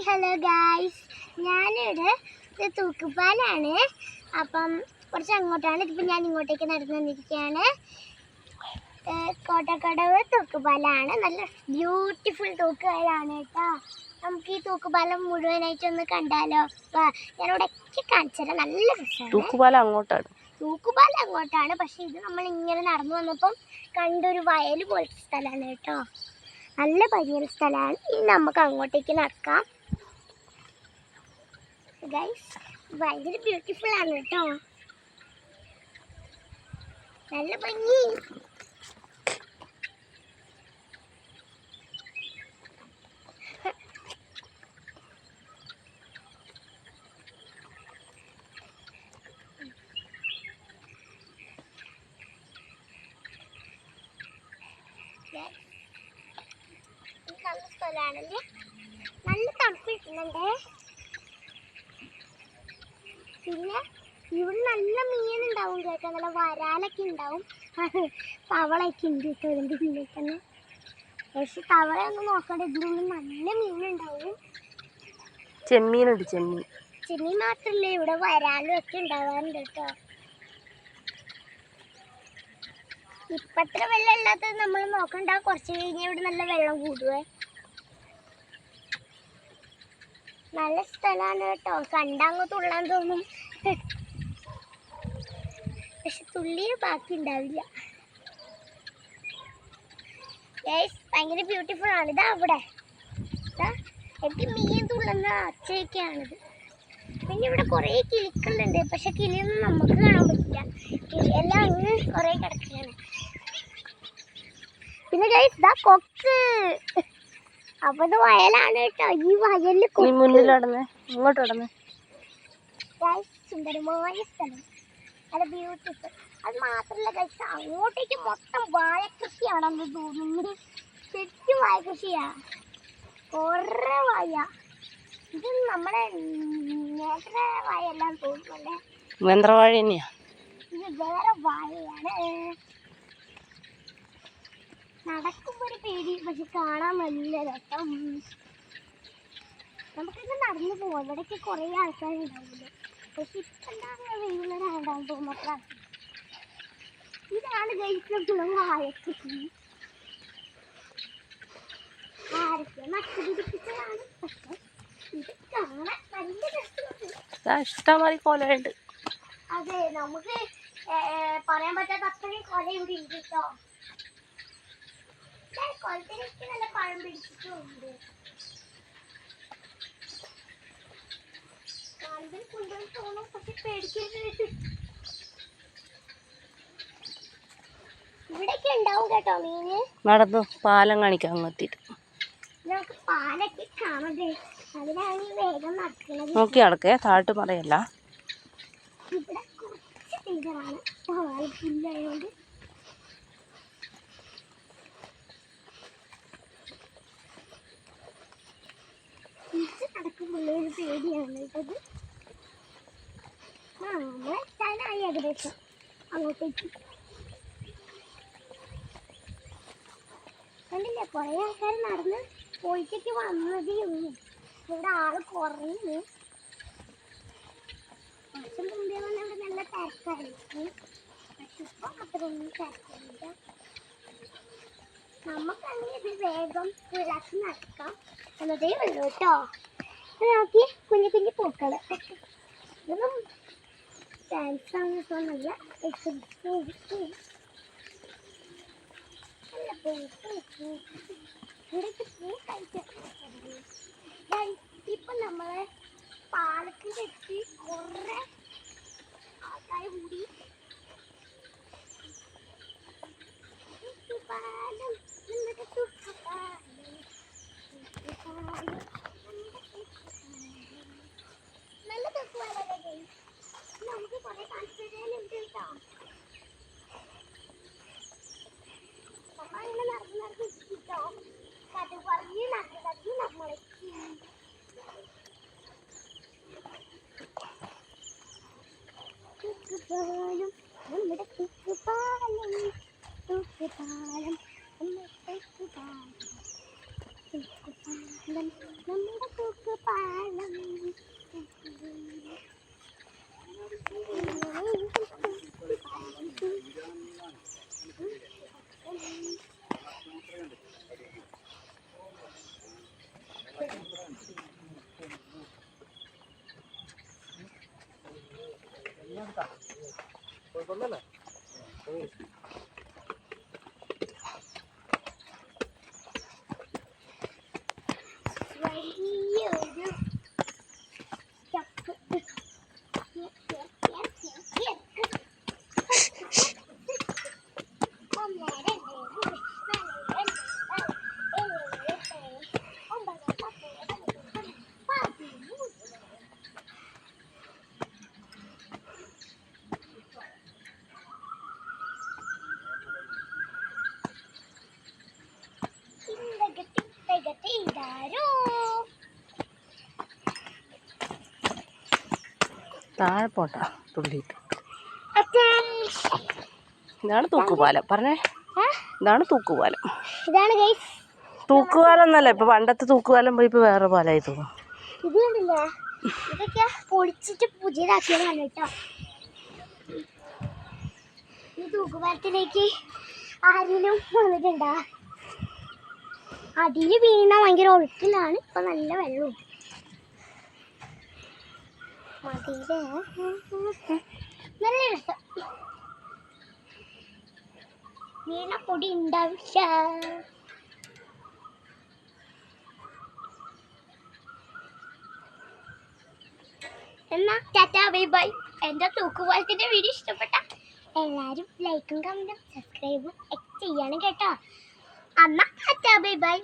Hello guys, ഞാനിവിടെ തൂക്കുപാലാണ്. അപ്പം കുറച്ച് അങ്ങോട്ടാണ്. ഇതിപ്പോൾ ഞാൻ ഇങ്ങോട്ടേക്ക് നടന്നു വന്നിരിക്കുകയാണ്. കോട്ടക്കടവ് തൂക്കുപാലാണ്. നല്ല ബ്യൂട്ടിഫുൾ തൂക്കുപാലാണ് കേട്ടോ. നമുക്ക് ഈ തൂക്കുപാലം മുഴുവനായിട്ടൊന്ന് കണ്ടാലോ? ഞാനിവിടെ ഒക്കെ കാണിച്ചു തരാം. നല്ല രസമാണ്. തൂക്കുപാലം അങ്ങോട്ടാണ്. പക്ഷെ ഇത് നമ്മൾ ഇങ്ങനെ നടന്നു വന്നപ്പം കണ്ടൊരു വയൽ പോലത്തെ സ്ഥലമാണ് കേട്ടോ. നല്ല ഭംഗിയുള്ള സ്ഥലമാണ്. ഇനി നമുക്ക് അങ്ങോട്ടേക്ക് നടക്കാം. ഗൈസ്, ഭയങ്കര ബ്യൂട്ടിഫുൾ ആണ് കേട്ടോ. നല്ല ഭംഗി. നല്ല സ്ഥലമാണല്ലേ. നല്ല തണുപ്പ് കിട്ടുന്നുണ്ടേ. പിന്നെ ഇവിടെ നല്ല മീനുണ്ടാവും കേട്ടോ. നല്ല വരാലൊക്കെ ഉണ്ടാവും. തവളയൊക്കെ ഉണ്ട് കേട്ടോ ഇതിൻ്റെ ഉള്ളിൽ തന്നെ. പക്ഷെ തവളയൊന്നും നോക്കണ്ട, ഇതിനുള്ളിൽ നല്ല മീനുണ്ടാവും. ചെമ്മീനുണ്ട്. ചെമ്മീൻ മാത്രമല്ല, ഇവിടെ വരാലും ഒക്കെ ഉണ്ടാവാറുണ്ട് കേട്ടോ. ഇപ്പത്ര വെള്ളം ഇല്ലാത്തത് നമ്മൾ നോക്കണ്ട. കുറച്ച് കഴിഞ്ഞാൽ ഇവിടെ നല്ല വെള്ളം കൂടുവേ. നല്ല സ്ഥലമാണ് കേട്ടോ. കണ്ടങ്ങ് തുള്ളാൻ തോന്നും, പക്ഷെ തുള്ളിയ ബാക്കി ഉണ്ടാവില്ല. ഭയങ്കര ബ്യൂട്ടിഫുൾ ആണ്. ഇതാ അവിടെ എനിക്ക് മീൻ തുള്ളുന്ന അച്ചയൊക്കെയാണിത്. പിന്നെ ഇവിടെ കുറേ കിളികളുണ്ട്. പക്ഷെ കിളിയൊന്നും നമുക്ക് കാണാൻ പറ്റില്ല. കിളിയെല്ലാം അങ്ങ് കുറേ കിടക്കുകയാണ്. പിന്നെ ഗൈസ്, ഇതാ കൊക്ക്. അപ്പൊ ഇത് വയലാണ് കേട്ടോ. ഈ വയലിൽ സുന്ദരമായ സ്ഥലം, നല്ല ബ്യൂട്ടിഫുൾ. അത് മാത്രല്ല ഗൈസ്, അങ്ങോട്ടേക്ക് മൊത്തം വാഴ കൃഷിയാണെന്ന് തോന്നുന്നു. ശരിക്കും വാഴ കൃഷിയാ, കുറേ വാഴ. ഇത് നമ്മുടെ നേത്ര വാഴ എല്ലാം തോന്നുന്നുണ്ടേ. നേന്ത്രവാഴ തന്നെയാ. ഇത് വേറെ വാഴയാണ്. നടക്കുമ്പോ ഒരു പേടി, പക്ഷെ കാണാൻ നല്ല രസം. നമുക്കിത് നടന്നു പോവാം. ഇവിടേക്ക് കുറേ ആൾക്കാരുണ്ടാവില്ല. പക്ഷെ ഇപ്പം എന്താ വെയിലുണ്ടാവും തോന്നുന്നു. ഇതാണ് ഗൈസിലുള്ള വാഴക്കൃഷി. ആരൊക്കെ നട്ടുപിടിപ്പിച്ചതാണ്. പക്ഷെ ഇത് കാണാൻ നല്ല രസമുണ്ട്. ഇഷ്ടംമാതിരി കൊലയുണ്ട്. അതെ, നമുക്ക് പറയാൻ പറ്റാത്ത അത്രയും കൊല ഇവിടെ ഉണ്ട് കേട്ടോ. കൊലത്തിലേക്ക് നല്ല പഴം പിടിച്ചിട്ടുണ്ട്. കാണുമ്പോൾ കൊണ്ടുപോയി തോന്നും, പക്ഷെ പേടിക്കരുത്. ഇവിടെയൊക്കെ ഉണ്ടാവും കേട്ടോ മീന്. നടന്നു പാലം കാണിക്കാൻ അങ്ങെത്തിട്ട് നമുക്ക് പാലൊക്കെ കാണണ്ടേ. അതിനാണ് വേഗം നടക്കുന്നത്. നോക്കി നടക്കേ, താഴ്ട്ട് പറയല്ല. ഇവിടെ കുറച്ച് ടീച്ചറാണ് പുല്ലായതുകൊണ്ട്. നടക്കുമ്പോൾ ഒരു പേടിയാണ് കേട്ടത്. നമ്മളെ എത്താനായി ഏകദേശം അങ്ങോട്ടേക്ക്. കണ്ടില്ലേ, കുറേ ആൾക്കാർ നടന്ന് പോയിട്ടേക്ക് വന്നതേ ഉള്ളൂ. ഇവിടെ ആള് കുറഞ്ഞു. കുറച്ച് മുമ്പേ വന്ന് ഇവിടെ നല്ല തിരക്കായിരിക്കും. പക്ഷെ ഇപ്പൊ അത്രയൊന്നും തിരക്കില്ല. നമുക്കങ്ങനെ ഇത് വേഗം വിളക്കി നടക്കാം എന്നതേ ഉള്ളൂ കേട്ടോ. നോക്കി കുഞ്ഞു കുഞ്ഞു പൂക്കള്. ഇതൊന്നും ഡാൻസ് ആണെന്നല്ല, ഇവിടേക്ക് പൂ കഴിച്ചിട്ടുണ്ട്. ഇപ്പൊ നമ്മളെ പാലത്തിൽ വെച്ച് കുറേ ആൾക്കാർ കൂടി പാലം നമ്മുടെ തൂക്കുപാലം. നല്ല തൂക്കുപാലല്ലേ. നമുക്ക് കുറെ കാണിച്ചു തരാനുണ്ട് കേട്ടോ. നമ്മളിങ്ങനെ നടന്നിട്ടോ കഥ പറഞ്ഞ് നടന്നത് നമ്മളെ തൂക്കുപാലം, നമ്മുടെ തൂക്കുപാലം, തൂക്കുപാലം, നമ്മുടെ തൂക്കുപാലം, തൂക്കുപാലം. നമ്മുടെ തൂക്കുപാലം വലിയൊരു ചപ്പ് താഴെ പോട്ടാ തുള്ളിയിട്ട്. ഇതാണ് തൂക്കുപാലം. പറഞ്ഞേ, ഇതാണ് തൂക്കുപാലം. ഇതാണ് ഗൈസ് തൂക്കുപാലം എന്നല്ല, ഇപ്പൊ പണ്ടത്തെ തൂക്കുപാലം പോയി ഇപ്പൊ വേറെ പാലമായി തോന്നും. ഇത് കണ്ടില്ലേ, ഇതൊക്കെ പൊളിച്ചിട്ട് പുതിയതാക്കിയതാണ് കേട്ടോ. ഈ തൂക്കുപാലത്തിലേക്ക് ആരെങ്കിലും വന്നിട്ടുണ്ടാ? അതിൽ വീണ ഭയങ്കര ഒഴുക്കിലാണ്, ഇപ്പൊ നല്ല വെള്ളവും. മതിയിലെ നല്ല രസം. വീണ പൊടി ഉണ്ടാവില്ല. എന്നാ ടാറ്റാ ബൈ ബൈ. എൻ്റെ തൂക്കുപാലത്തിൻ്റെ വീഡിയോ ഇഷ്ടപ്പെട്ട എല്ലാവരും ലൈക്കും കമൻറ്റും സബ്സ്ക്രൈബും ഒക്കെ ചെയ്യണം കേട്ടോ. അമ്മ ടാറ്റാ ബൈ ബൈ.